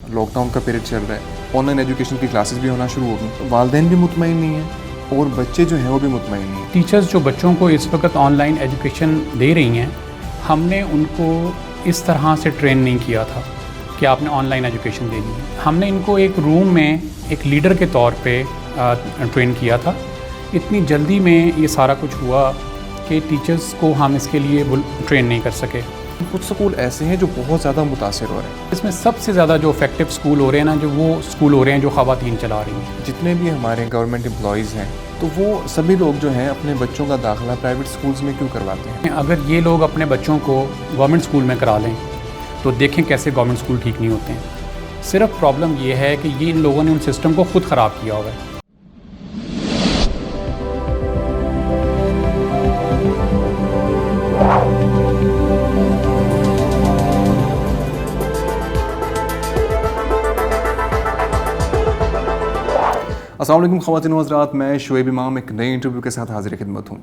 Lock down کا period چل رہا ہے, آن لائن ایجوکیشن کی کلاسز بھی ہونا شروع ہو گئی, والدین بھی مطمئن نہیں ہیں اور بچے جو ہیں وہ بھی مطمئن نہیں ہیں. ٹیچرز جو بچوں کو اس وقت آن لائن ایجوکیشن دے رہی ہیں, ہم نے ان کو اس طرح سے ٹرین نہیں کیا تھا کہ آپ نے آن لائن ایجوکیشن دینی ہے. ہم نے ان کو ایک روم میں ایک لیڈر کے طور پہ ٹرین کیا تھا. اتنی جلدی میں یہ سارا کچھ ہوا کہ ٹیچرز کو ہم اس کے لیے ٹرین نہیں کر سکے. کچھ سکول ایسے ہیں جو بہت زیادہ متاثر ہو رہے ہیں. اس میں سب سے زیادہ جو افیکٹو سکول ہو رہے ہیں نا, جو وہ سکول ہو رہے ہیں جو خواتین چلا رہی ہیں. جتنے بھی ہمارے گورنمنٹ امپلائیز ہیں تو وہ سبھی لوگ جو ہیں اپنے بچوں کا داخلہ پرائیویٹ سکولز میں کیوں کرواتے ہیں؟ اگر یہ لوگ اپنے بچوں کو گورنمنٹ سکول میں کرا لیں تو دیکھیں کیسے گورنمنٹ سکول ٹھیک نہیں ہوتے ہیں. صرف پرابلم یہ ہے کہ یہ ان لوگوں نے ان سسٹم کو خود خراب کیا ہوا ہے. السلام علیکم خواتین و حضرات, میں شعیب امام ایک نئے انٹرویو کے ساتھ حاضر خدمت ہوں.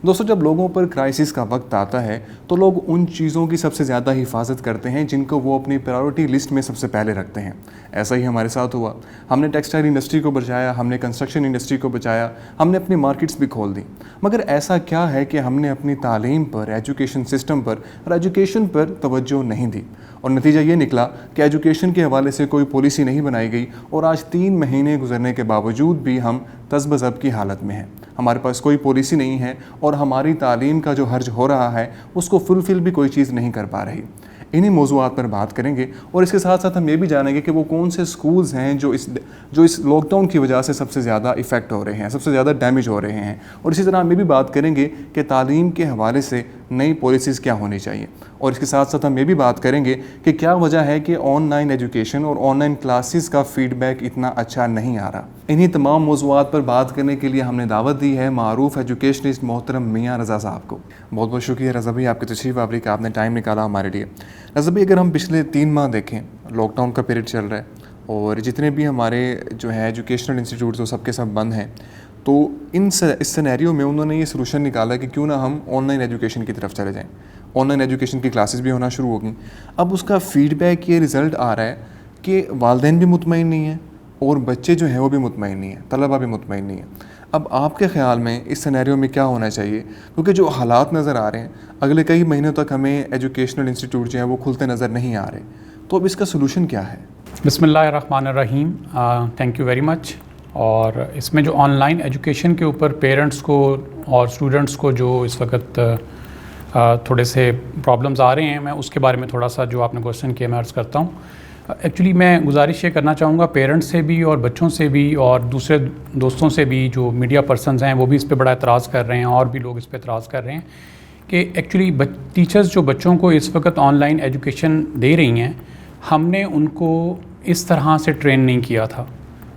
دوستو, جب لوگوں پر کرائسس کا وقت آتا ہے تو لوگ ان چیزوں کی سب سے زیادہ حفاظت کرتے ہیں جن کو وہ اپنی پرائیورٹی لسٹ میں سب سے پہلے رکھتے ہیں. ایسا ہی ہمارے ساتھ ہوا. ہم نے ٹیکسٹائل انڈسٹری کو بچایا, ہم نے کنسٹرکشن انڈسٹری کو بچایا, ہم نے اپنی مارکیٹس بھی کھول دی. مگر ایسا کیا ہے کہ ہم نے اپنی تعلیم پر, ایجوکیشن سسٹم پر اور ایجوکیشن پر توجہ نہیں دی, اور نتیجہ یہ نکلا کہ ایجوکیشن کے حوالے سے کوئی پالیسی نہیں بنائی گئی, اور آج 3 مہینے گزرنے کے باوجود بھی ہم تذبذب ذب کی حالت میں ہیں. ہمارے پاس کوئی پالیسی نہیں ہے اور ہماری تعلیم کا جو حرج ہو رہا ہے اس کو فلفل بھی کوئی چیز نہیں کر پا رہی. انہی موضوعات پر بات کریں گے, اور اس کے ساتھ ساتھ ہم یہ بھی جانیں گے کہ وہ کون سے سکولز ہیں جو اس لاک ڈاؤن کی وجہ سے سب سے زیادہ افیکٹ ہو رہے ہیں, سب سے زیادہ ڈیمیج ہو رہے ہیں. اور اسی طرح ہم یہ بھی بات کریں گے کہ تعلیم کے حوالے سے نئی پالیسیز کیا ہونی چاہیے. اور اس کے ساتھ ساتھ ہم یہ بھی بات کریں گے کہ کیا وجہ ہے کہ آن لائن ایجوکیشن اور آن لائن کلاسز کا فیڈ بیک اتنا اچھا نہیں آ رہا. انہی تمام موضوعات پر بات کرنے کے لیے ہم نے دعوت دی ہے معروف ایجوکیشنسٹ محترم میاں رضا صاحب کو. بہت بہت شکریہ رضا بھائی, آپ کی تشریف آوری کہ آپ نے ٹائم نکالا ہمارے لیے. رضا بھائی, اگر ہم پچھلے 3 ماہ دیکھیں, لاک ڈاؤن کا پیریڈ چل رہا ہے اور جتنے بھی ہمارے جو ہے ایجوکیشنل انسٹیٹیوٹس وہ سب کے سب بند ہیں, تو اس سینیریو میں انہوں نے یہ سلوشن نکالا کہ کیوں نہ ہم آن لائن ایجوکیشن کی طرف چلے جائیں. آن لائن ایجوکیشن کی کلاسز بھی ہونا شروع ہو گئیں. اب اس کا فیڈ بیک یہ رزلٹ آ رہا ہے کہ والدین بھی مطمئن نہیں ہیں اور بچے جو ہیں وہ بھی مطمئن نہیں ہیں, طلبہ بھی مطمئن نہیں ہیں. اب آپ کے خیال میں اس سینیریو میں کیا ہونا چاہیے, کیونکہ جو حالات نظر آ رہے ہیں اگلے کئی مہینوں تک ہمیں ایجوکیشنل انسٹیٹیوٹ جو ہیں وہ کھلتے نظر نہیں آ رہے, تو اب اس کا سلوشن کیا ہے؟ بسم اللہ الرحمن الرحیم. Thank you very much. اور اس میں جو آن لائن ایجوکیشن کے اوپر پیرنٹس کو اور اسٹوڈنٹس کو جو اس وقت تھوڑے سے پرابلمز آ رہے ہیں, میں اس کے بارے میں تھوڑا سا جو آپ نے کوشچن کیا میں عرض کرتا ہوں. ایکچولی میں گزارش یہ کرنا چاہوں گا پیرنٹس سے بھی اور بچوں سے بھی اور دوسرے دوستوں سے بھی, جو میڈیا پرسنز ہیں وہ بھی اس پہ بڑا اعتراض کر رہے ہیں اور بھی لوگ اس پہ اعتراض کر رہے ہیں کہ ایکچولی ٹیچرز جو بچوں کو اس وقت آن لائن ایجوکیشن دے رہی ہیں, ہم نے ان کو اس طرح سے ٹرین نہیں کیا تھا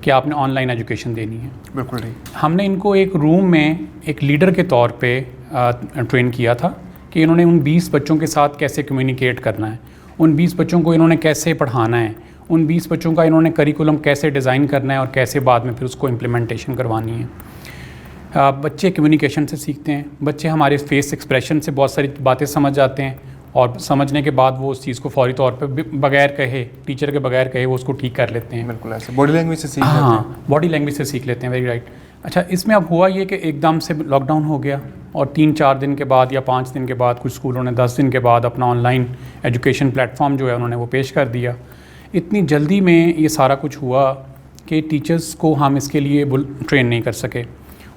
کہ آپ نے آن لائن ایجوکیشن دینی ہے. بالکل نہیں. ہم نے ان کو ایک روم میں ایک لیڈر کے طور پہ ٹرین کیا تھا کہ انہوں نے ان 20 بچوں کے ساتھ کیسے کمیونیکیٹ کرنا ہے, ان 20 بچوں کو انہوں نے کیسے پڑھانا ہے, ان 20 بچوں کا انہوں نے کریکولم کیسے ڈیزائن کرنا ہے اور کیسے بعد میں پھر اس کو امپلیمنٹیشن کروانی ہے. بچے کمیونیکیشن سے سیکھتے ہیں, بچے ہمارے فیس ایکسپریشن سے بہت ساری باتیں سمجھ جاتے ہیں, اور سمجھنے کے بعد وہ اس چیز کو فوری طور پہ بغیر کہے, ٹیچر کے بغیر کہے وہ اس کو ٹھیک کر لیتے ہیں. بالکل ایسے باڈی لینگویج سے سیکھ لیتے ہیں. ہاں, باڈی لینگویج سے سیکھ لیتے ہیں. Very right. اچھا, اس میں اب ہوا یہ کہ ایک دم سے لاک ڈاؤن ہو گیا اور 3-4 دن کے بعد یا 5 دن کے بعد کچھ اسکولوں نے 10 دن کے بعد اپنا on line education plate form جو ہے انہوں نے وہ پیش کر دیا. اتنی جلدی میں یہ سارا کچھ ہوا کہ ٹیچرز کو ہم اس کے لیے ٹرین نہیں کر سکے.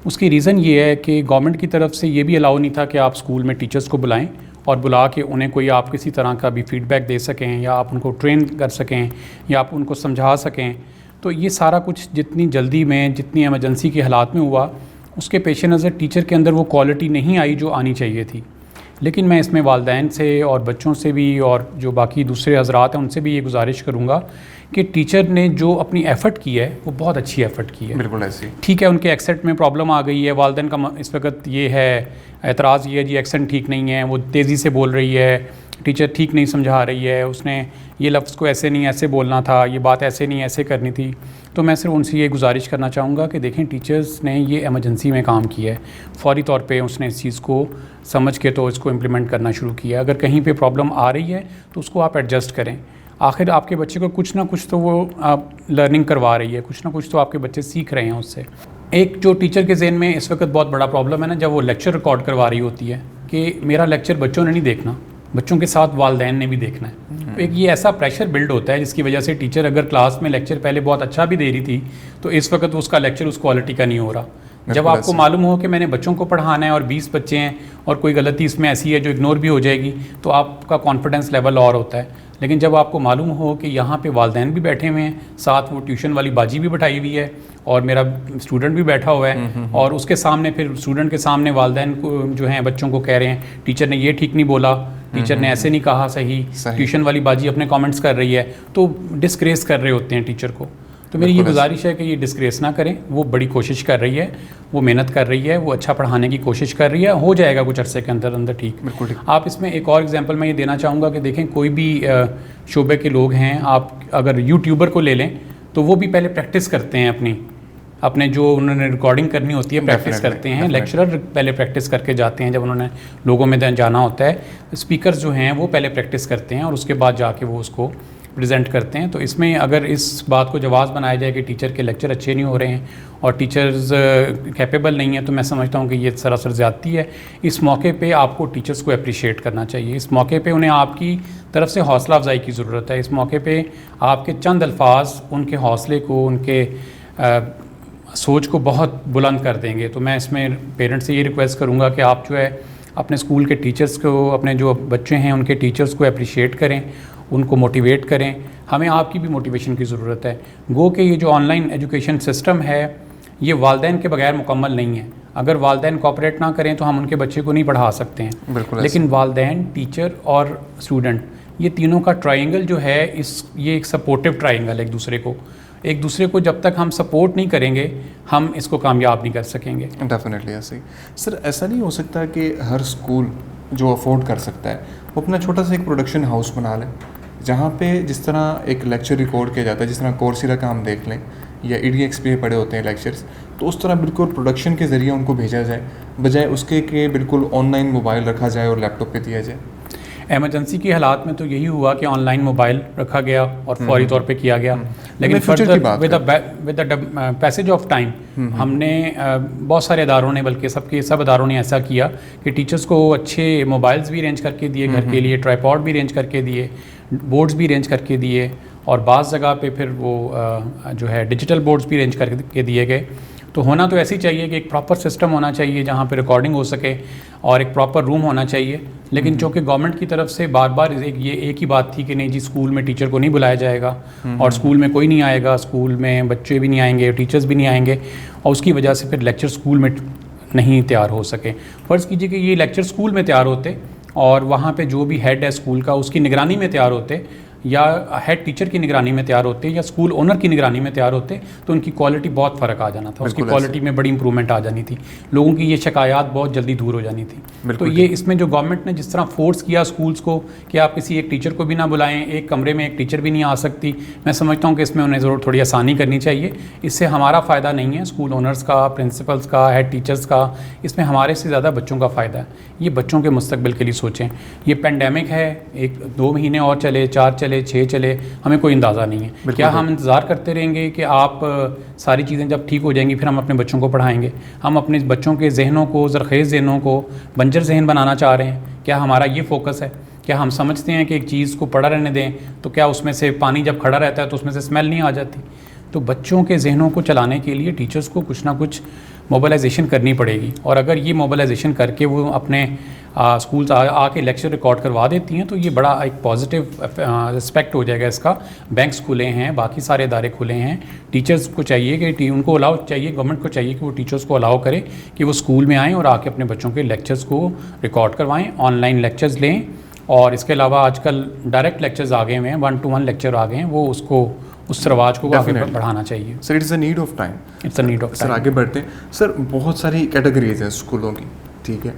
اس کی ریزن یہ ہے کہ گورنمنٹ کی طرف سے یہ بھی الاؤ نہیں تھا کہ آپ اسکول میں ٹیچرز کو بلائیں اور بلا کے انہیں کوئی آپ کسی طرح کا بھی فیڈ بیک دے سکیں یا آپ ان کو ٹرین کر سکیں یا آپ ان کو سمجھا سکیں. تو یہ سارا کچھ جتنی جلدی میں, جتنی ایمرجنسی کے حالات میں ہوا, اس کے پیش نظر ٹیچر کے اندر وہ کوالٹی نہیں آئی جو آنی چاہیے تھی. لیکن میں اس میں والدین سے اور بچوں سے بھی اور جو باقی دوسرے حضرات ہیں ان سے بھی یہ گزارش کروں گا کہ ٹیچر نے جو اپنی ایفرٹ کی ہے وہ بہت اچھی ایفرٹ کی ہے. بالکل ایسی. ٹھیک ہے, ان کے ایکسنٹ میں پرابلم آ گئی ہے, والدین کا اس وقت یہ ہے اعتراض یہ ہے جی ایکسنٹ ٹھیک نہیں ہے, وہ تیزی سے بول رہی ہے, ٹیچر ٹھیک نہیں سمجھا رہی ہے, اس نے یہ لفظ کو ایسے نہیں ایسے بولنا تھا, یہ بات ایسے نہیں ایسے کرنی تھی. تو میں صرف ان سے یہ گزارش کرنا چاہوں گا کہ دیکھیں ٹیچرز نے یہ ایمرجنسی میں کام کیا ہے, فوری طور پہ اس نے اس چیز کو سمجھ کے تو اس کو امپلیمنٹ کرنا شروع کیا. اگر کہیں پہ پرابلم آ رہی ہے تو اس کو آپ ایڈجسٹ کریں. آخر آپ کے بچے کو کچھ نہ کچھ تو وہ لرننگ کروا رہی ہے, کچھ نہ کچھ تو آپ کے بچے سیکھ رہے ہیں اس سے. ایک جو ٹیچر کے ذہن میں اس وقت بہت بڑا پرابلم ہے نا, جب وہ لیکچر ریکارڈ کروا رہی ہوتی ہے کہ میرا لیکچر بچوں نے نہیں دیکھنا, بچوں کے ساتھ والدین نے بھی دیکھنا ہے. ایک یہ ایسا پریشر بلڈ ہوتا ہے جس کی وجہ سے ٹیچر اگر کلاس میں لیکچر پہلے بہت اچھا بھی دے رہی تھی تو اس وقت اس کا لیکچر اس کوالٹی کا نہیں ہو رہا. جب آپ کو معلوم ہو کہ میں نے بچوں کو پڑھانا ہے اور 20 بچے ہیں اور کوئی غلطی اس میں ایسی ہے جو اگنور بھی ہو جائے گی تو آپ کا کانفیڈنس لیول اور ہوتا ہے. لیکن جب آپ کو معلوم ہو کہ یہاں پہ والدین بھی بیٹھے ہوئے ہیں, ساتھ وہ ٹیوشن والی باجی بھی بٹھائی ہوئی ہے اور میرا اسٹوڈنٹ بھی بیٹھا ہوا ہے, اور اس کے سامنے پھر اسٹوڈنٹ کے سامنے والدین کو جو ہیں بچوں کو کہہ رہے ہیں ٹیچر نے یہ ٹھیک نہیں بولا, ٹیچر نے ایسے نہیں کہا صحیح, ٹیوشن والی باجی اپنے کامنٹس کر رہی ہے, تو ڈسکریس کر رہے ہوتے ہیں ٹیچر کو. تو میری یہ گزارش ہے کہ یہ ڈسکریس نہ کریں. وہ بڑی کوشش کر رہی ہے, وہ محنت کر رہی ہے, وہ اچھا پڑھانے کی کوشش کر رہی ہے, ہو جائے گا کچھ عرصے کے اندر اندر ٹھیک. آپ اس میں ایک اور ایگزامپل میں یہ دینا چاہوں گا کہ دیکھیں کوئی بھی شعبے کے لوگ ہیں, آپ اگر یوٹیوبر کو لے لیں تو وہ بھی پہلے پریکٹس کرتے ہیں اپنے جو انہوں نے ریکارڈنگ کرنی ہوتی ہے پریکٹس کرتے ہیں. لیکچرر پہلے پریکٹس کر کے جاتے ہیں, جب انہوں نے لوگوں میں جانا ہوتا ہے اسپیکرز جو ہیں وہ پہلے پریکٹس کرتے ہیں اور اس کے بعد جا کے وہ اس کو پریزنٹ کرتے ہیں. تو اس میں اگر اس بات کو جواز بنایا جائے کہ ٹیچر کے لیکچر اچھے نہیں ہو رہے ہیں اور ٹیچرز کیپیبل نہیں ہیں, تو میں سمجھتا ہوں کہ یہ سراسر زیادتی ہے. اس موقع پہ آپ کو ٹیچرز کو اپریشیٹ کرنا چاہیے. اس موقع پہ انہیں آپ کی طرف سے حوصلہ افزائی کی ضرورت ہے. اس موقع پہ آپ کے چند الفاظ ان کے حوصلے کو, ان کے سوچ کو بہت بلند کر دیں گے. تو میں اس میں پیرنٹس سے یہ ریکویسٹ کروں گا کہ آپ جو ہے اپنے اسکول کے ٹیچرز کو, اپنے جو بچے ہیں ان کے ٹیچرز کو اپریشیٹ کریں, ان کو موٹیویٹ کریں. ہمیں آپ کی بھی موٹیویشن کی ضرورت ہے. گو کہ یہ جو آن لائن ایجوکیشن سسٹم ہے یہ والدین کے بغیر مکمل نہیں ہے. اگر والدین کوآپریٹ نہ کریں تو ہم ان کے بچے کو نہیں پڑھا سکتے ہیں. لیکن والدین, ٹیچر اور اسٹوڈنٹ, یہ تینوں کا ٹرائنگل جو ہے یہ ایک سپورٹیو ٹرائنگل ہے. ایک دوسرے کو جب تک ہم سپورٹ نہیں کریں گے ہم اس کو کامیاب نہیں کر سکیں گے. ڈیفینیٹلی ایسے ہی. سر ایسا نہیں ہو سکتا کہ ہر اسکول جو افورڈ کر سکتا ہے وہ اپنا چھوٹا سا ایک پروڈکشن ہاؤس بنا لیں, جہاں پہ جس طرح ایک لیکچر ریکارڈ کیا جاتا ہے, جس طرح کورسیرا کا ہم دیکھ لیں یا EDX پہ پڑے ہوتے ہیں لیکچرز, تو اس طرح بالکل پروڈکشن کے ذریعے ان کو بھیجا جائے, بجائے اس کے کہ بالکل آن لائن موبائل رکھا جائے اور لیپ ٹاپ پہ دیا جائے. ایمرجنسی کے حالات میں تو یہی ہوا کہ آن لائن موبائل رکھا گیا اور فوری طور پہ کیا گیا. لیکن with the passage of time ہم نے بہت سارے اداروں نے, بلکہ سب اداروں نے ایسا کیا کہ ٹیچرز کو اچھے موبائلز بھی ارینج کر کے دیے گھر کے لیے, ٹرائیپوڈ بھی ارینج کر کے دیے, بورڈز بھی ارینج کر کے دیے, اور بعض جگہ پہ پھر وہ جو ہے ڈیجیٹل بورڈز بھی ارینج کر کے دیے گئے. تو ہونا تو ایسے ہی چاہیے کہ ایک پراپر سسٹم ہونا چاہیے جہاں پہ ریکارڈنگ ہو سکے اور ایک پراپر روم ہونا چاہیے. لیکن چونکہ گورنمنٹ کی طرف سے بار بار یہ ایک ہی بات تھی کہ نہیں جی اسکول میں ٹیچر کو نہیں بلایا جائے گا اور اسکول میں کوئی نہیں آئے گا, اسکول میں بچے بھی نہیں آئیں گے, ٹیچرز بھی نہیں آئیں گے, اور اس کی وجہ سے پھر لیکچر اسکول میں نہیں تیار ہو سکے. فرض کیجیے کہ یہ لیکچر اسکول میں تیار ہوتے اور وہاں پہ جو بھی ہیڈ ہے اسکول کا اس کی نگرانی میں تیار ہوتے, یا ہیڈ ٹیچر کی نگرانی میں تیار ہوتے, یا اسکول اونر کی نگرانی میں تیار ہوتے, تو ان کی کوالٹی بہت فرق آ جانا تھا, اس کی کوالٹی میں بڑی امپرومنٹ آ جانی تھی, لوگوں کی یہ شکایات بہت جلدی دور ہو جانی تھی. تو یہ اس میں جو گورنمنٹ نے جس طرح فورس کیا اسکولس کو کہ آپ کسی ایک ٹیچر کو بھی نہ بلائیں, ایک کمرے میں ایک ٹیچر بھی نہیں آ سکتی, میں سمجھتا ہوں کہ اس میں انہیں ضرور تھوڑی آسانی کرنی چاہیے. اس سے ہمارا فائدہ نہیں ہے اسکول اونرز کا, پرنسپلس کا, ہیڈ ٹیچرز کا, اس میں ہمارے سے زیادہ بچوں کا فائدہ ہے. یہ بچوں کے مستقبل کے لیے سوچیں. یہ پینڈیمک ہے, 1-2 مہینے اور چلے, 4 چلے, 6 چلے, ہمیں کوئی اندازہ نہیں ہے. کیا ہم انتظار کرتے رہیں گے کہ آپ ساری چیزیں جب ٹھیک ہو جائیں گی پھر ہم اپنے بچوں کو پڑھائیں گے؟ ہم اپنے بچوں کے ذہنوں کو, زرخیز ذہنوں کو بنجر ذہن بنانا چاہ رہے ہیں. کیا ہمارا یہ فوکس ہے؟ کیا ہم سمجھتے ہیں کہ ایک چیز کو پڑا رہنے دیں تو کیا اس میں سے پانی جب کھڑا رہتا ہے تو اس میں سے اسمیل نہیں آ جاتی؟ تو بچوں کے ذہنوں کو چلانے کے لیے ٹیچرز کو کچھ نہ کچھ موبلائزیشن کرنی پڑے گی. اور اگر یہ موبلائزیشن کر کے وہ اپنے اسکولس آ کے لیکچر ریکارڈ کروا دیتی ہیں تو یہ بڑا ایک پازیٹیو اسپیکٹ ہو جائے گا اس کا. بینکس کھلے ہیں, باقی سارے ادارے کھلے ہیں, ٹیچرز کو چاہیے کہ ان کو الاؤ چاہیے, گورنمنٹ کو چاہیے کہ وہ ٹیچرز کو الاؤ کرے کہ وہ اسکول میں آئیں اور آ کے اپنے بچوں کے لیکچرز کو ریکارڈ کروائیں, آن لائن لیکچرز لیں. اور اس کے علاوہ آج کل ڈائریکٹ لیکچرز آ گئے ہوئے ہیں, 1-to-1 لیکچر آ گئے ہیں, وہ اس رواج کو آگے بڑھانا چاہیے. Sir it's a need of time. It's a need of time. Sir آگے بڑھتے ہیں. سر بہت ساری کیٹیگریز ہیں اسکولوں کی, ٹھیک ہے,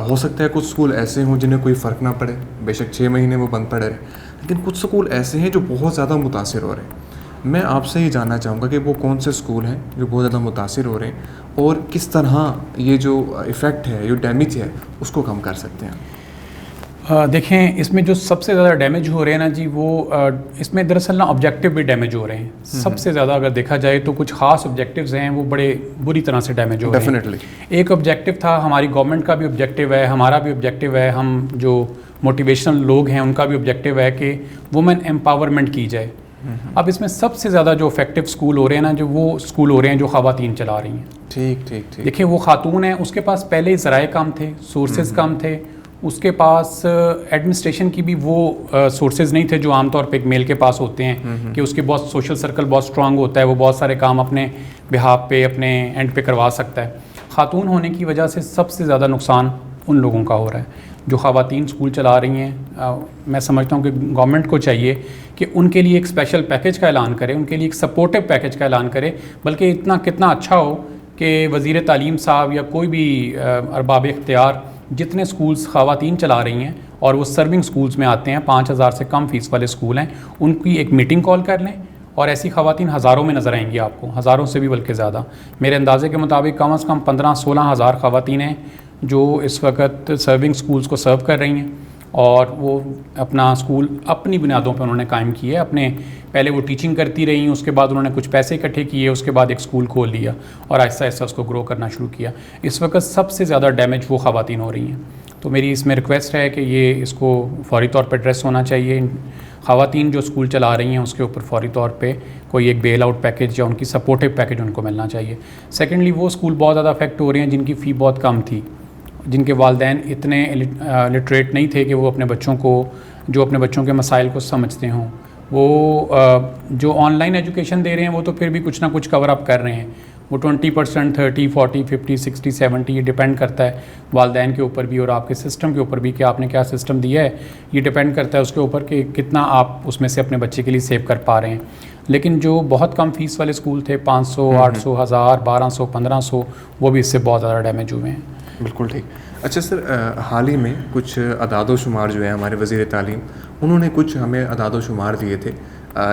ہو سکتا ہے کچھ اسکول ایسے ہوں جنہیں کوئی فرق نہ پڑے, بے شک 6 مہینے وہ بند پڑے رہے, لیکن کچھ اسکول ایسے ہیں جو بہت زیادہ متاثر ہو رہے ہیں. میں آپ سے یہ جاننا چاہوں گا کہ وہ کون سے اسکول ہیں جو بہت زیادہ متاثر ہو رہے ہیں اور کس طرح یہ جو ایفیکٹ ہے, جو ڈیمیج ہے, اس کو کم کر سکتے ہیں. دیکھیں اس میں جو سب سے زیادہ ڈیمیج ہو رہے ہیں نا جی وہ اس میں دراصل نا آبجیکٹیو بھی ڈیمیج ہو رہے ہیں. سب سے زیادہ اگر دیکھا جائے تو کچھ خاص آبجیکٹیوز ہیں وہ بڑے بری طرح سے ڈیمیج ہو رہے ہیں. ایک آبجیکٹیو تھا ہماری گورنمنٹ کا بھی آبجیکٹیو ہے, ہمارا بھی آبجیکٹیو ہے, ہم جو موٹیویشنل لوگ ہیں ان کا بھی آبجیکٹیو ہے کہ وومن امپاورمنٹ کی جائے. اب اس میں سب سے زیادہ جو افیکٹو اسکول ہو رہے ہیں نا جو وہ اسکول ہو رہے ہیں جو خواتین چلا رہی ہیں. ٹھیک. دیکھیں وہ خاتون ہیں, اس کے پاس پہلے ذرائع کم تھے, سورسز کم تھے, اس کے پاس ایڈمنسٹریشن کی بھی وہ سورسز نہیں تھے جو عام طور پہ ایک میل کے پاس ہوتے ہیں کہ اس کے بہت سوشل سرکل بہت اسٹرانگ ہوتا ہے, وہ بہت سارے کام اپنے بہاف پہ اپنے اینڈ پہ کروا سکتا ہے. خاتون ہونے کی وجہ سے سب سے زیادہ نقصان ان لوگوں کا ہو رہا ہے جو خواتین اسکول چلا رہی ہیں. میں سمجھتا ہوں کہ گورنمنٹ کو چاہیے کہ ان کے لیے ایک اسپیشل پیکیج کا اعلان کرے, ان کے لیے ایک سپورٹو پیکیج کا اعلان کرے, بلکہ اتنا کتنا اچھا ہو کہ وزیر تعلیم صاحب یا کوئی بھی ارباب اختیار جتنے سکولز خواتین چلا رہی ہیں اور وہ سرونگ سکولز میں آتے ہیں, 5,000 سے کم فیس والے سکول ہیں, ان کی ایک میٹنگ کال کر لیں اور ایسی خواتین ہزاروں میں نظر آئیں گی آپ کو, ہزاروں سے بھی بلکہ زیادہ. میرے اندازے کے مطابق کم از کم 15-16 ہزار خواتین ہیں جو اس وقت سرونگ سکولز کو سرو کر رہی ہیں اور وہ اپنا اسکول اپنی بنیادوں پہ انہوں نے قائم کیے. اپنے پہلے وہ ٹیچنگ کرتی رہی, اس کے بعد انہوں نے کچھ پیسے اکٹھے کیے, اس کے بعد ایک اسکول کھول لیا اور آہستہ آہستہ اس کو گرو کرنا شروع کیا. اس وقت سب سے زیادہ ڈیمیج وہ خواتین ہو رہی ہیں. تو میری اس میں ریکویسٹ ہے کہ یہ اس کو فوری طور پہ ایڈریس ہونا چاہیے. خواتین جو اسکول چلا رہی ہیں اس کے اوپر فوری طور پہ کوئی ایک بیل آؤٹ پیکیج یا ان کی سپورٹیو پیکیج ان کو ملنا چاہیے. سیکنڈلی وہ اسکول بہت زیادہ افیکٹ ہو رہے ہیں جن کی فی بہت کم تھی, جن کے والدین اتنے لٹریٹ نہیں تھے کہ وہ اپنے بچوں کے مسائل کو سمجھتے ہوں. وہ جو آن لائن ایجوکیشن دے رہے ہیں وہ تو پھر بھی کچھ نہ کچھ کور اپ کر رہے ہیں. وہ 20%, 30, 40, 50, 60, 70 یہ ڈیپینڈ کرتا ہے والدین کے اوپر بھی اور آپ کے سسٹم کے اوپر بھی کہ آپ نے کیا سسٹم دیا ہے. یہ ڈیپینڈ کرتا ہے اس کے اوپر کہ کتنا آپ اس میں سے اپنے بچے کے لیے سیو کر پا رہے ہیں. لیکن جو بہت کم فیس والے اسکول تھے 500, 800, 1000, 1200, 1500 وہ بھی اس سے بہت زیادہ ڈیمیج ہوئے ہیں. بالکل ٹھیک. اچھا سر, حال ہی میں کچھ اعداد و شمار جو ہے ہمارے وزیر تعلیم انہوں نے کچھ ہمیں اعداد و شمار دیے تھے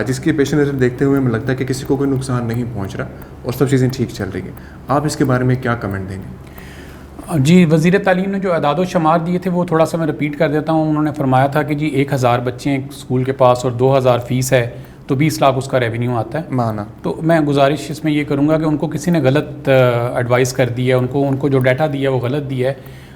جس کے پیش نظر دیکھتے ہوئے ہمیں لگتا ہے کہ کسی کو کوئی نقصان نہیں پہنچ رہا اور سب چیزیں ٹھیک چل رہی ہیں. آپ اس کے بارے میں کیا کمنٹ دیں گے؟ جی وزیر تعلیم نے جو اعداد و شمار دیے تھے وہ تھوڑا سا میں رپیٹ کر دیتا ہوں. انہوں نے فرمایا تھا کہ جی 1,000 بچے ہیں اسکول کے پاس اور 2,000 فیس ہے تو 20 لاکھ اس کا ریونیو آتا ہے مانا. تو میں گزارش اس میں یہ کروں گا کہ ان کو کسی نے غلط ایڈوائس کر دی ہے, ان کو جو ڈیٹا دیا ہے وہ غلط دیا ہے.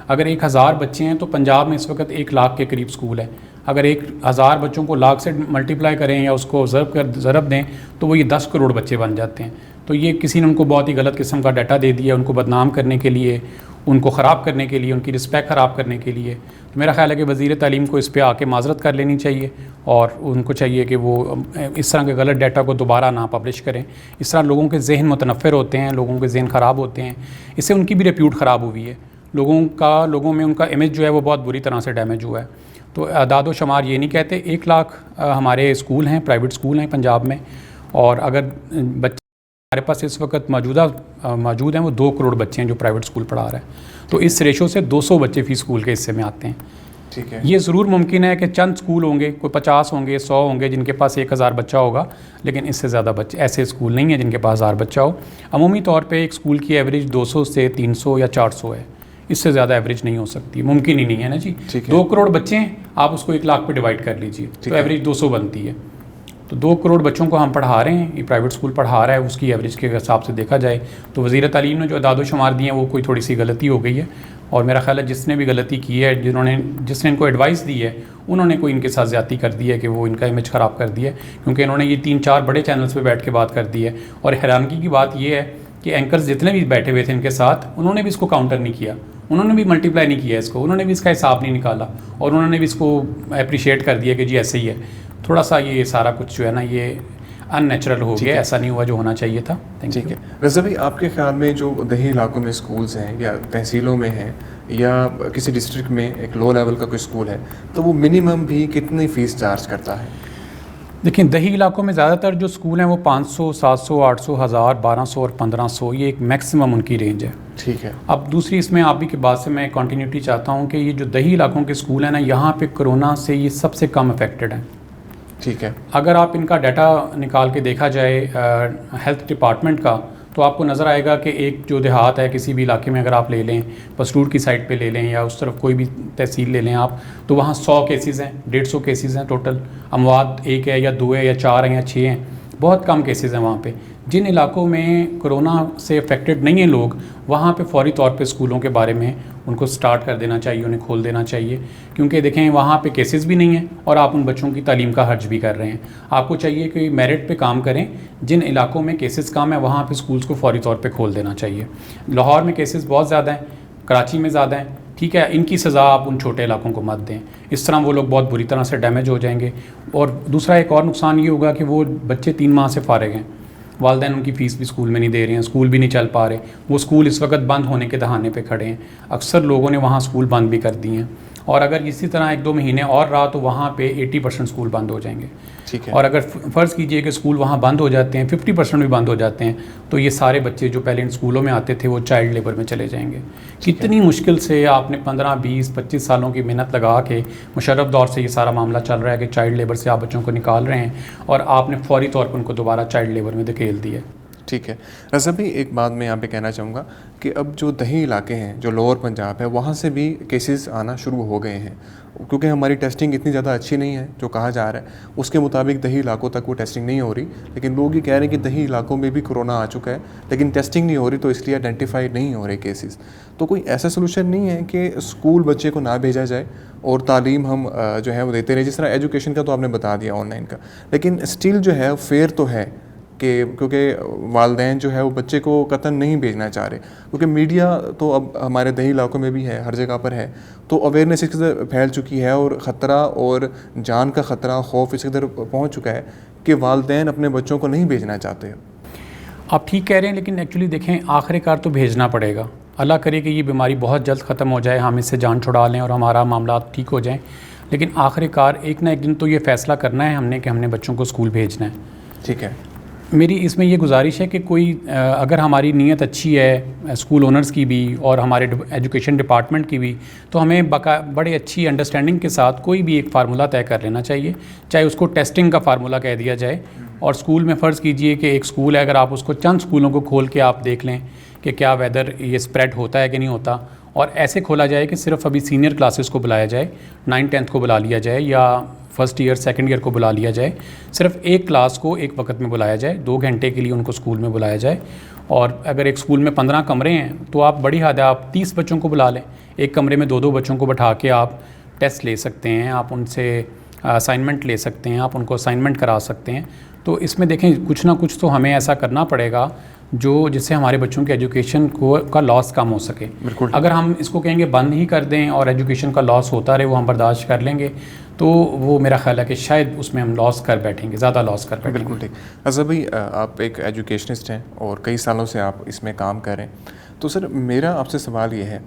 اگر 1,000 بچے ہیں تو پنجاب میں اس وقت 1 لاکھ کے قریب اسکول ہے. اگر 1,000 بچوں کو لاکھ سے ملٹیپلائی کریں یا اس کو ضرب دیں تو وہ یہ 10 کروڑ بچے بن جاتے ہیں. تو یہ کسی نے ان کو بہت ہی غلط قسم کا ڈیٹا دے دیا, ان کو بدنام کرنے کے لیے, ان کو خراب کرنے کے لیے, ان کی رسپیکٹ خراب کرنے کے لیے. تو میرا خیال ہے کہ وزیر تعلیم کو اس پہ آ کے معذرت کر لینی چاہیے اور ان کو چاہیے کہ وہ اس طرح کے غلط ڈیٹا کو دوبارہ نہ پبلش کریں. اس طرح لوگوں کے ذہن متنفر ہوتے ہیں, لوگوں کے ذہن خراب ہوتے ہیں. اس سے ان کی بھی ریپیوٹ خراب ہوئی ہے, لوگوں میں ان کا امیج جو ہے وہ بہت بری طرح سے ڈیمیج ہوا ہے. تو اعداد و شمار یہ نہیں کہتے. 1 لاکھ ہمارے اسکول ہیں, پرائیویٹ اسکول ہیں پنجاب میں, اور اگر بچے ہمارے پاس اس وقت موجود ہیں وہ 2 کروڑ بچے ہیں جو پرائیویٹ اسکول پڑھا رہے ہیں. تو اس ریشو سے 200 بچے فی اسکول کے حصے میں آتے ہیں. ٹھیک ہے. یہ ضرور ممکن ہے کہ چند اسکول ہوں گے, کوئی 50 ہوں گے, 100 ہوں گے جن کے پاس 1,000 بچہ ہوگا, لیکن اس سے زیادہ بچے ایسے اسکول نہیں ہیں جن کے پاس 1000 بچہ ہو. عمومی طور پہ ایک اسکول کی ایوریج 200 سے 300 یا 400 ہے, اس سے زیادہ ایوریج نہیں ہو سکتی, ممکن ہی نہیں ہے نا جی. 2 کروڑ بچے ہیں, آپ اس کو 1 لاکھ پہ ڈیوائڈ کر لیجیے تو ایوریج 200 بنتی ہے. تو 2 کروڑ بچوں کو ہم پڑھا رہے ہیں, یہ پرائیویٹ اسکول پڑھا رہا ہے, اس کی ایوریج کے حساب سے دیکھا جائے تو وزیر تعلیم نے جو اعداد و شمار دیے ہیں وہ کوئی تھوڑی سی غلطی ہو گئی ہے. اور میرا خیال ہے جس نے بھی غلطی کی ہے, جس نے ان کو ایڈوائس دی ہے, انہوں نے کوئی ان کے ساتھ زیادتی کر دی ہے کہ وہ ان کا امیج خراب کر دی ہے, کیونکہ انہوں نے یہ 3-4 بڑے چینلز پہ بیٹھ کے بات کر دی ہے. اور حیرانگی کی بات یہ ہے کہ اینکرز جتنے بھی بیٹھے ہوئے تھے ان کے ساتھ, انہوں نے بھی اس کو کاؤنٹر نہیں کیا, انہوں نے بھی ملٹیپلائی نہیں کیا اس کو, انہوں نے بھی اس کا حساب نہیں نکالا, اور انہوں نے بھی اس کو اپریشیٹ کر دیا کہ جی ایسے ہی ہے. تھوڑا سا یہ سارا کچھ جو ہے نا یہ ان نیچرل ہو گیا, ایسا نہیں ہوا جو ہونا چاہیے تھا. ٹھیک ہے. رضا بھائی, آپ کے خیال میں جو دیہی علاقوں میں اسکولز ہیں یا تحصیلوں میں ہیں یا کسی ڈسٹرکٹ میں ایک لو لیول کا کوئی اسکول ہے تو وہ منیمم بھی کتنی فیس چارج کرتا ہے؟ دیکھیں دیہی علاقوں میں زیادہ تر جو اسکول ہیں وہ 500, 700, 800, 1000, 1200 اور 1500, یہ ایک میکسیمم ان کی رینج ہے. ٹھیک ہے. اب دوسری اس میں آپ ہی کی بات سے میں کنٹینیوٹی چاہتا ہوں کہ یہ جو دیہی علاقوں کے اسکول ہیں نا, یہاں پہ کرونا سے یہ سب سے کم افیکٹڈ ہیں. ٹھیک ہے. اگر آپ ان کا ڈیٹا نکال کے دیکھا جائے ہیلتھ ڈپارٹمنٹ کا, تو آپ کو نظر آئے گا کہ ایک جو دیہات ہے کسی بھی علاقے میں اگر آپ لے لیں، پسرور کی سائڈ پہ لے لیں یا اس طرف کوئی بھی تحصیل لے لیں آپ، تو وہاں 100 کیسز ہیں، 150 کیسز ہیں ٹوٹل، اموات 1 ہے یا 2 ہے یا 4 ہیں یا 6 ہیں، بہت کم کیسز ہیں وہاں پہ. جن علاقوں میں کرونا سے افیکٹڈ نہیں ہیں لوگ، وہاں پہ فوری طور پہ اسکولوں کے بارے میں ان کو سٹارٹ کر دینا چاہیے، انہیں کھول دینا چاہیے، کیونکہ دیکھیں وہاں پہ کیسز بھی نہیں ہیں اور آپ ان بچوں کی تعلیم کا حرج بھی کر رہے ہیں. آپ کو چاہیے کہ میرٹ پہ کام کریں، جن علاقوں میں کیسز کم ہیں وہاں پہ اسکولس کو فوری طور پہ کھول دینا چاہیے. لاہور میں کیسز بہت زیادہ ہیں، کراچی میں زیادہ ہیں، ٹھیک ہے، ان کی سزا آپ ان چھوٹے علاقوں کو مت دیں، اس طرح وہ لوگ بہت بری طرح سے ڈیمیج ہو جائیں گے. اور دوسرا ایک اور نقصان یہ ہوگا کہ وہ بچے 3 ماہ سے فارغ ہیں، والدین ان کی فیس بھی اسکول میں نہیں دے رہے ہیں، اسکول بھی نہیں چل پا رہے، وہ اسکول اس وقت بند ہونے کے دہانے پہ کھڑے ہیں. اکثر لوگوں نے وہاں اسکول بند بھی کر دیے ہیں، اور اگر اسی طرح 1-2 مہینے اور رہا تو وہاں پہ 80% اسکول بند ہو جائیں گے. ٹھیک ہے. اور اگر فرض کیجئے کہ اسکول وہاں بند ہو جاتے ہیں، 50% بھی بند ہو جاتے ہیں، تو یہ سارے بچے جو پہلے ان اسکولوں میں آتے تھے وہ چائلڈ لیبر میں چلے جائیں گے. کتنی مشکل سے آپ نے 15, 20, 25 سالوں کی محنت لگا کے، مشرف دور سے یہ سارا معاملہ چل رہا ہے کہ چائلڈ لیبر سے آپ بچوں کو نکال رہے ہیں، اور آپ نے فوری طور پر ان کو دوبارہ چائلڈ لیبر میں دھکیل دیا. ٹھیک ہے. رضا بھائی ایک بات میں یہاں پہ کہنا چاہوں گا کہ اب جو دیہی علاقے ہیں، جو لوور پنجاب ہے، وہاں سے بھی کیسز آنا شروع ہو گئے ہیں، کیونکہ ہماری ٹیسٹنگ اتنی زیادہ اچھی نہیں ہے جو کہا جا رہا ہے. اس کے مطابق دیہی علاقوں تک وہ ٹیسٹنگ نہیں ہو رہی، لیکن لوگ یہ کہہ رہے ہیں کہ دیہی علاقوں میں بھی کرونا آ چکا ہے لیکن ٹیسٹنگ نہیں ہو رہی، تو اس لیے آئیڈینٹیفائی نہیں ہو رہے کیسز. تو کوئی ایسا سولوشن نہیں ہے کہ اسکول بچے کو نہ بھیجا جائے اور تعلیم ہم جو ہے وہ دیتے رہیں؟ جس طرح ایجوکیشن کا تو آپ نے بتا دیا، آن لائن کا، لیکن اسٹل جو ہے فیئر تو ہے کہ کیونکہ والدین جو ہے وہ بچے کو قطعاً نہیں بھیجنا چاہ رہے، کیونکہ میڈیا تو اب ہمارے دیہی علاقوں میں بھی ہے، ہر جگہ پر ہے، تو اویئرنیس اس قدر پھیل چکی ہے اور خطرہ اور جان کا خطرہ، خوف اس قدر پہنچ چکا ہے کہ والدین اپنے بچوں کو نہیں بھیجنا چاہتے. آپ ٹھیک کہہ رہے ہیں، لیکن ایکچولی دیکھیں آخر کار تو بھیجنا پڑے گا. اللہ کرے کہ یہ بیماری بہت جلد ختم ہو جائے، ہم اس سے جان چھڑا لیں اور ہمارا معاملات ٹھیک ہو جائیں، لیکن آخر کار ایک نہ ایک دن تو یہ فیصلہ کرنا ہے ہم نے کہ ہم نے بچوں کو اسکول بھیجنا ہے. ٹھیک ہے. میری اس میں یہ گزارش ہے کہ کوئی اگر ہماری نیت اچھی ہے اسکول اونرز کی بھی اور ہمارے ایجوکیشن ڈپارٹمنٹ کی بھی، تو ہمیں بڑے اچھی انڈرسٹینڈنگ کے ساتھ کوئی بھی ایک فارمولہ طے کر لینا چاہیے، چاہے اس کو ٹیسٹنگ کا فارمولہ کہہ دیا جائے. اور اسکول میں فرض کیجئے کہ ایک اسکول ہے، اگر آپ اس کو چند اسکولوں کو کھول کے آپ دیکھ لیں کہ کیا ویدر یہ اسپریڈ ہوتا ہے کہ نہیں ہوتا، اور ایسے کھولا جائے کہ صرف ابھی سینئر کلاسز کو بلایا جائے، 9th 10th کو بلا لیا جائے، یا فرسٹ ایئر سیکنڈ ایئر کو بلا لیا جائے، صرف ایک کلاس کو ایک وقت میں بلایا جائے، 2 گھنٹے کے لیے ان کو اسکول میں بلایا جائے. اور اگر ایک اسکول میں 15 کمرے ہیں تو آپ بڑی حد ہے آپ 30 بچوں کو بلا لیں، ایک کمرے میں 2 بچوں کو بٹھا کے آپ ٹیسٹ لے سکتے ہیں، آپ ان سے اسائنمنٹ لے سکتے ہیں، آپ ان کو اسائنمنٹ کرا سکتے ہیں. تو اس میں دیکھیں کچھ نہ کچھ تو ہمیں ایسا کرنا پڑے گا جس سے ہمارے بچوں کی ایجوکیشن کا لاس کم ہو سکے. بالکل. اگر ہم اس کو کہیں گے بند ہی کر دیں اور ایجوکیشن کا لاس ہوتا رہے، وہ ہم برداشت کر لیں گے، تو وہ میرا خیال ہے کہ شاید اس میں ہم لاس کر بیٹھیں گے، زیادہ لاس کر بیٹھیں گے. بالکل ٹھیک. اظہر بھائی آپ ایک ایجوکیشنسٹ ہیں اور کئی سالوں سے آپ اس میں کام کر رہے ہیں، تو سر میرا آپ سے سوال یہ ہے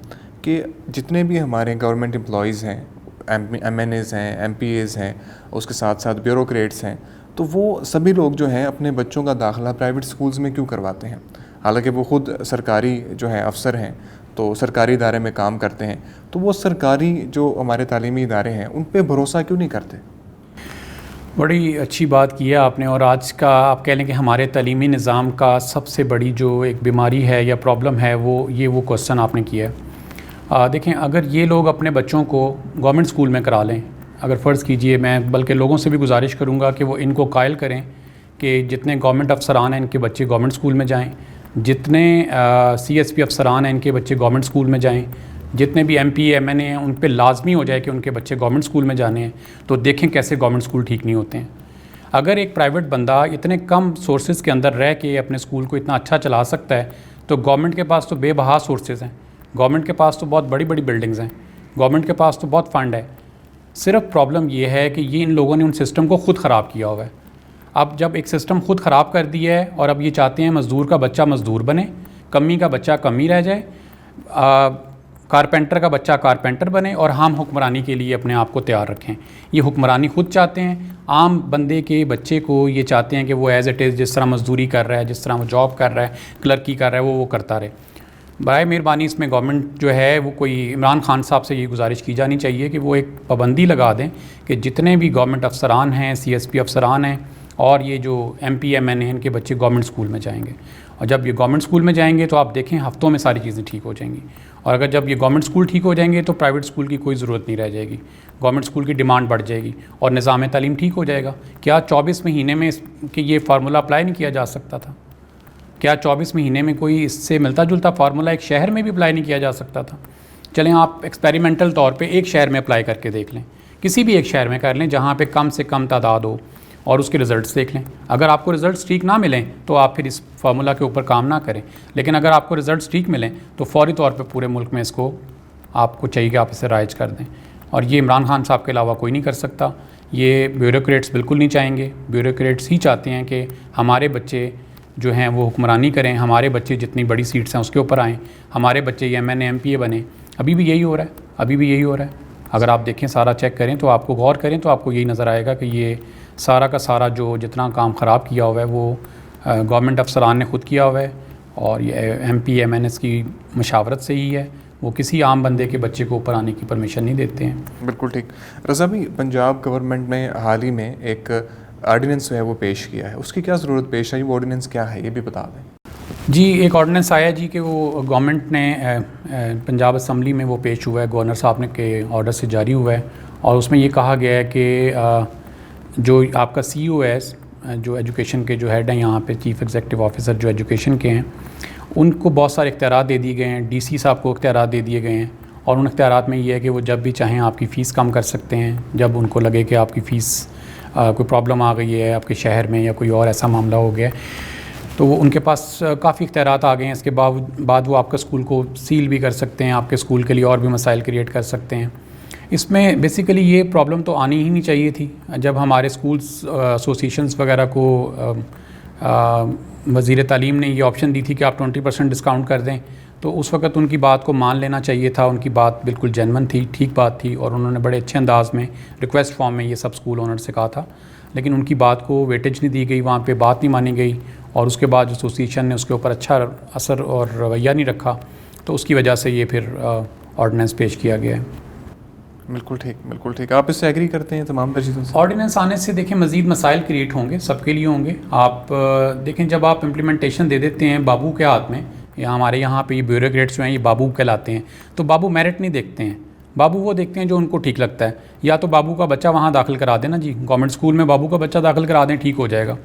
کہ جتنے بھی ہمارے گورنمنٹ امپلائیز ہیں، ایم این ایز ہیں، ایم پی ایز ہیں، اس کے ساتھ ساتھ بیوروکریٹس ہیں، تو وہ سبھی لوگ جو ہیں اپنے بچوں کا داخلہ پرائیویٹ سکولز میں کیوں کرواتے ہیں؟ حالانکہ وہ خود سرکاری جو ہیں افسر ہیں، تو سرکاری ادارے میں کام کرتے ہیں، تو وہ سرکاری جو ہمارے تعلیمی ادارے ہیں ان پہ بھروسہ کیوں نہیں کرتے؟ بڑی اچھی بات کی ہے آپ نے، اور آج کا آپ کہہ لیں کہ ہمارے تعلیمی نظام کا سب سے بڑی جو ایک بیماری ہے یا پرابلم ہے وہ کوسچن آپ نے کیا ہے. دیکھیں اگر یہ لوگ اپنے بچوں کو گورنمنٹ اسکول میں کرا لیں، اگر فرض کیجئے، میں بلکہ لوگوں سے بھی گزارش کروں گا کہ وہ ان کو قائل کریں کہ جتنے گورنمنٹ افسران ہیں ان کے بچے گورنمنٹ اسکول میں جائیں، جتنے سی ایس پی افسران ہیں ان کے بچے گورنمنٹ اسکول میں جائیں، جتنے بھی ایم پی ایم این اے ہیں ان پہ لازمی ہو جائے کہ ان کے بچے گورنمنٹ اسکول میں جانے ہیں. تو دیکھیں کیسے گورنمنٹ اسکول ٹھیک نہیں ہوتے ہیں. اگر ایک پرائیویٹ بندہ اتنے کم سورسز کے اندر رہ کے اپنے اسکول کو اتنا اچھا چلا سکتا ہے، تو گورنمنٹ کے پاس تو بے بہا سورسز ہیں، گورنمنٹ کے پاس تو بہت بڑی بڑی بلڈنگز ہیں، گورنمنٹ کے پاس تو بہت فنڈ ہے. صرف پرابلم یہ ہے کہ یہ ان لوگوں نے ان سسٹم کو خود خراب کیا ہوا ہے. اب جب ایک سسٹم خود خراب کر دیا ہے اور اب یہ چاہتے ہیں مزدور کا بچہ مزدور بنے، کمی کا بچہ کمی رہ جائے، کارپینٹر کا بچہ کارپینٹر بنے، اور ہم حکمرانی کے لیے اپنے آپ کو تیار رکھیں. یہ حکمرانی خود چاہتے ہیں. عام بندے کے بچے کو یہ چاہتے ہیں کہ وہ ایز اٹ از جس طرح مزدوری کر رہا ہے، جس طرح وہ جاب کر رہا ہے، کلرکی کر رہا ہے، وہ کرتا رہے. برائے مہربانی اس میں گورنمنٹ جو ہے وہ کوئی عمران خان صاحب سے یہ گزارش کی جانی چاہیے کہ وہ ایک پابندی لگا دیں کہ جتنے بھی گورنمنٹ افسران ہیں، سی ایس پی افسران ہیں، اور یہ جو MPMN ہیں ان کے بچے گورنمنٹ اسکول میں جائیں گے. اور جب یہ گورنمنٹ اسکول میں جائیں گے تو آپ دیکھیں ہفتوں میں ساری چیزیں ٹھیک ہو جائیں گی. اور اگر جب یہ گورنمنٹ اسکول ٹھیک ہو جائیں گے تو پرائیویٹ اسکول کی کوئی ضرورت نہیں رہ جائے گی. گورنمنٹ اسکول کی ڈیمانڈ بڑھ جائے گی اور نظام تعلیم ٹھیک ہو جائے گا. کیا 24 مہینے میں کہ یہ فارمولہ اپلائی نہیں کیا جا سکتا تھا؟ کیا 24 مہینے میں کوئی اس سے ملتا جلتا فارمولہ ایک شہر میں بھی اپلائی نہیں کیا جا سکتا تھا؟ چلیں آپ ایکسپیریمنٹل طور پہ ایک شہر میں اپلائی کر کے دیکھ لیں, کسی بھی ایک شہر میں کر لیں جہاں پہ کم سے کم تعداد ہو, اور اس کے رزلٹس دیکھ لیں. اگر آپ کو رزلٹس ٹھیک نہ ملیں تو آپ پھر اس فارمولہ کے اوپر کام نہ کریں. لیکن اگر آپ کو رزلٹس ٹھیک ملیں تو فوری طور پہ پورے ملک میں اس کو آپ کو چاہیے کہ آپ اسے رائج کر دیں. اور یہ عمران خان صاحب کے علاوہ کوئی نہیں کر سکتا. یہ بیوروکریٹس بالکل نہیں چاہیں گے. بیوروکریٹس ہی چاہتے ہیں کہ ہمارے بچے جو ہیں وہ حکمرانی کریں, ہمارے بچے جتنی بڑی سیٹس ہیں اس کے اوپر آئیں, ہمارے بچے یہ MNA MPA بنیں. ابھی بھی یہی ہو رہا ہے, اگر آپ دیکھیں سارا چیک کریں تو آپ کو غور کریں تو آپ کو یہی نظر آئے گا کہ یہ سارا کا سارا جو جتنا کام خراب کیا ہوا ہے وہ گورنمنٹ افسران نے خود کیا ہوا ہے, اور یہ MPMNS کی مشاورت سے ہی ہے. وہ کسی عام بندے کے بچے کو اوپر آنے کی پرمیشن نہیں دیتے ہیں. بالکل ٹھیک. رضا بھائی, پنجاب گورنمنٹ نے حال ہی میں ایک آرڈیننس جو ہے وہ پیش کیا ہے, اس کی کیا ضرورت پیش آئی, وہ آرڈیننس کیا ہے یہ بھی بتا دیں. جی, ایک آرڈیننس آیا جی کہ وہ گورنمنٹ نے پنجاب اسمبلی میں وہ پیش ہوا ہے, گورنر صاحب نے کے آرڈر سے جاری ہوا ہے, اور اس میں یہ کہا گیا ہے کہ جو آپ کا COS جو ایجوکیشن کے جو ہیڈ ہیں یہاں پہ, چیف ایگزیکٹو آفیسر جو ایجوکیشن کے ہیں, ان کو بہت سارے اختیارات دے دیے گئے ہیں. DC صاحب کو اختیارات دے دیے گئے ہیں, اور ان اختیارات میں یہ ہے کہ وہ جب بھی چاہیں آپ کی فیس کم کر سکتے ہیں. جب ان کو لگے کہ آپ کی فیس کوئی پرابلم آ گئی ہے آپ کے شہر میں یا کوئی اور ایسا معاملہ ہو گیا ہے تو وہ ان کے پاس کافی اختیارات آ گئے ہیں. اس کے بعد وہ آپ کا اسکول کو سیل بھی کر سکتے ہیں, آپ کے اسکول کے لیے اور بھی مسائل کریٹ کر سکتے ہیں. اس میں بیسیکلی یہ پرابلم تو آنی ہی نہیں چاہیے تھی. جب ہمارے اسکولس ایسوسیشنز وغیرہ کو وزیر تعلیم نے یہ آپشن دی تھی کہ آپ 20% ڈسکاؤنٹ کر دیں, تو اس وقت ان کی بات کو مان لینا چاہیے تھا. ان کی بات بالکل جینون تھی, ٹھیک بات تھی, اور انہوں نے بڑے اچھے انداز میں ریکویسٹ فارم میں یہ سب اسکول اونر سے کہا تھا. لیکن ان کی بات کو ویٹیج نہیں دی گئی, وہاں پہ بات نہیں مانی گئی, اور اس کے بعد ایسوسیشن نے اس کے اوپر اچھا اثر اور رویہ نہیں رکھا, تو اس کی وجہ سے یہ پھر آرڈیننس پیش کیا گیا ہے. بالکل ٹھیک. آپ اس سے ایگری کرتے ہیں تمام چیزوں سے؟ آرڈیننس آنے سے دیکھیں مزید مسائل کریٹ ہوں گے, سب کے لیے ہوں گے. آپ دیکھیں جب آپ امپلیمنٹیشن دے دیتے ہیں بابو کے ہاتھ میں, یا ہمارے یہاں پہ یہ بیوروکریٹس جو ہیں یہ بابو کہلاتے ہیں, تو بابو میرٹ نہیں دیکھتے ہیں. بابو وہ دیکھتے ہیں جو ان کو ٹھیک لگتا ہے. یا تو بابو کا بچہ وہاں داخل کرا دیں نا جی, گورنمنٹ اسکول میں بابو کا بچہ داخل کرا دیں, ٹھیک ہو جائے گا.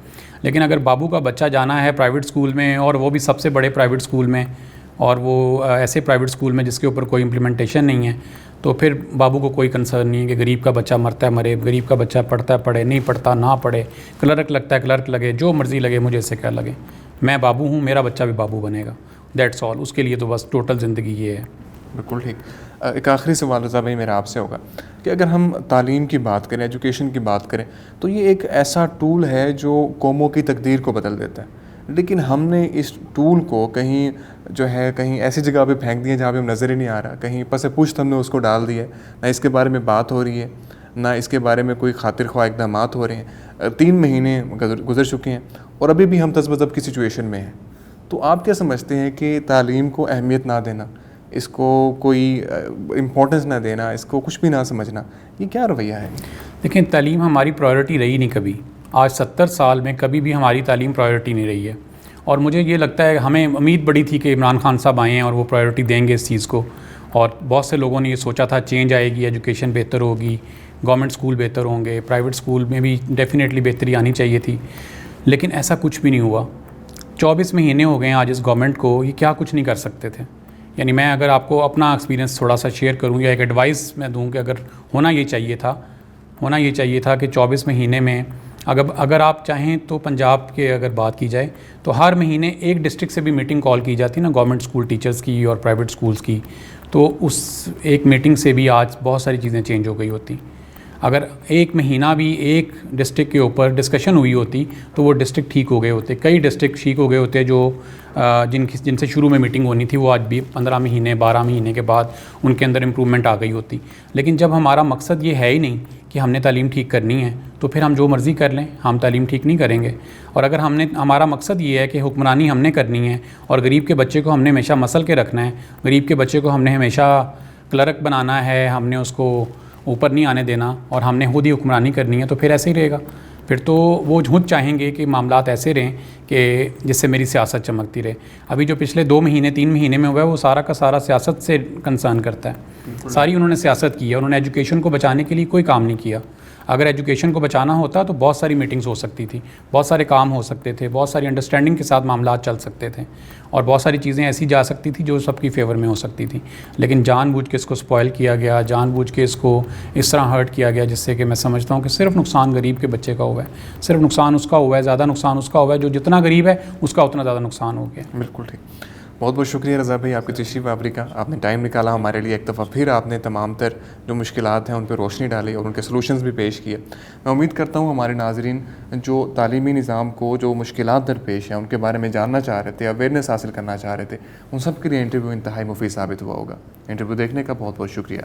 لیکن اگر بابو کا بچہ جانا ہے پرائیویٹ اسکول میں, اور وہ بھی سب سے بڑے پرائیویٹ اسکول میں, اور وہ ایسے پرائیویٹ اسکول میں جس کے اوپر کوئی امپلیمنٹیشن نہیں ہے, تو پھر بابو کو کوئی کنسرن نہیں ہے کہ غریب کا بچہ مرتا ہے مرے, غریب کا بچہ پڑھتا ہے پڑھے, نہیں پڑھتا نہ پڑھے, کلرک لگتا ہے کلرک لگے, جو مرضی لگے, مجھے اسے کیا لگے, میں بابو ہوں, میرا بچہ بھی بابو بنے گا. That's all. اس کے لیے تو بس ٹوٹل زندگی یہ ہے. بالکل ٹھیک. ایک آخری سوال رضا بھائی میرا آپ سے ہوگا کہ اگر ہم تعلیم کی بات کریں, ایجوکیشن کی بات کریں, تو یہ ایک ایسا ٹول ہے جو قوموں کی تقدیر کو بدل دیتا ہے. لیکن ہم نے اس ٹول کو کہیں جو ہے کہیں ایسی جگہ پہ پھینک دیا جہاں پہ ہم نظر ہی نہیں آ رہا, کہیں پس پشت ہم نے اس کو ڈال دیا ہے, نہ اس کے بارے میں بات ہو رہی ہے, نہ اس کے بارے میں کوئی خاطر خواہ اقدامات ہو رہے ہیں. 3 مہینے گزر چکے ہیں اور ابھی بھی ہم تذبذب کی سچویشن میں ہیں. تو آپ کیا سمجھتے ہیں کہ تعلیم کو اہمیت نہ دینا, اس کو کوئی امپورٹنس نہ دینا, اس کو کچھ بھی نہ سمجھنا, یہ کیا رویہ ہے؟ دیکھیں تعلیم ہماری پرائیورٹی رہی نہیں کبھی. آج 70 سال میں کبھی بھی ہماری تعلیم پرائیورٹی نہیں رہی ہے. اور مجھے یہ لگتا ہے ہمیں امید بڑی تھی کہ عمران خان صاحب آئے ہیں اور وہ پرائیورٹی دیں گے اس چیز کو, اور بہت سے لوگوں نے یہ سوچا تھا چینج آئے گی, ایجوکیشن بہتر ہوگی, گورنمنٹ اسکول بہتر ہوں گے, پرائیویٹ اسکول میں بھی ڈیفینیٹلی بہتری آنی چاہیے تھی. لیکن ایسا کچھ بھی نہیں ہوا. 24 مہینے ہو گئے ہیں آج اس گورنمنٹ کو, یہ کیا کچھ نہیں کر سکتے تھے. یعنی میں اگر آپ کو اپنا ایکسپیرینس تھوڑا سا شیئر کروں یا ایک ایڈوائس میں دوں کہ اگر ہونا یہ چاہیے تھا کہ 24 مہینے میں اگر آپ چاہیں تو پنجاب کے اگر بات کی جائے تو ہر مہینے ایک ڈسٹرکٹ سے بھی میٹنگ کال کی جاتی نا, گورنمنٹ اسکول ٹیچرز کی اور پرائیویٹ اسکولز کی, تو اس ایک میٹنگ سے بھی آج بہت ساری چیزیں چینج ہو گئی ہوتی. اگر ایک مہینہ بھی ایک ڈسٹرکٹ کے اوپر ڈسکشن ہوئی ہوتی تو وہ ڈسٹرکٹ ٹھیک ہو گئے ہوتے. کئی ڈسٹرکٹ ٹھیک ہو گئے ہوتے جو جن سے شروع میں میٹنگ ہونی تھی, وہ آج بھی 15 مہینے 12 مہینے کے بعد ان کے اندر امپرومنٹ آ گئی ہوتی. لیکن جب ہمارا مقصد یہ ہے ہی نہیں کہ ہم نے تعلیم ٹھیک کرنی ہے, تو پھر ہم جو مرضی کر لیں, ہم تعلیم ٹھیک نہیں کریں گے. اور اگر ہمارا مقصد یہ ہے کہ حکمرانی ہم نے کرنی ہے اور غریب کے بچے کو ہم نے ہمیشہ مسل کے رکھنا ہے, غریب کے بچے کو ہم نے ہمیشہ کلرک بنانا ہے, ہم نے اس کو اوپر نہیں آنے دینا, اور ہم نے خود ہی حکمرانی کرنی ہے, تو پھر ایسے ہی رہے گا. پھر تو وہ خود چاہیں گے کہ معاملات ایسے رہیں کہ جس سے میری سیاست چمکتی رہے. ابھی جو پچھلے 2 مہینے 3 مہینے میں ہوا ہے وہ سارا کا سارا سیاست سے کنسرن کرتا ہے. ساری انہوں نے سیاست کی ہے, انہوں نے ایجوکیشن کو بچانے کے لیے کوئی کام نہیں کیا. اگر ایجوکیشن کو بچانا ہوتا تو بہت ساری میٹنگز ہو سکتی تھی, بہت سارے کام ہو سکتے تھے, بہت ساری انڈرسٹینڈنگ کے ساتھ معاملات چل سکتے تھے, اور بہت ساری چیزیں ایسی جا سکتی تھی جو سب کی فیور میں ہو سکتی تھی. لیکن جان بوجھ کے اس کو سپوائل کیا گیا, جان بوجھ کے اس کو اس طرح ہرٹ کیا گیا جس سے کہ میں سمجھتا ہوں کہ صرف نقصان غریب کے بچے کا ہوا ہے, صرف نقصان اس کا ہوا ہے, زیادہ نقصان اس کا ہوا ہے. جو جتنا غریب ہے اس کا اتنا زیادہ نقصان ہو گیا. بالکل ٹھیک. بہت بہت شکریہ رضا بھائی آپ کی تشریف آوری کا. آپ نے ٹائم نکالا ہمارے لیے, ایک دفعہ پھر آپ نے تمام تر جو مشکلات ہیں ان پہ روشنی ڈالی اور ان کے سلوشنز بھی پیش کیے. میں امید کرتا ہوں ہمارے ناظرین جو تعلیمی نظام کو جو مشکلات درپیش ہیں ان کے بارے میں جاننا چاہ رہے تھے, اویئرنیس حاصل کرنا چاہ رہے تھے, ان سب کے لیے انٹرویو انتہائی مفید ثابت ہوا ہوگا. انٹرویو دیکھنے کا بہت بہت شکریہ.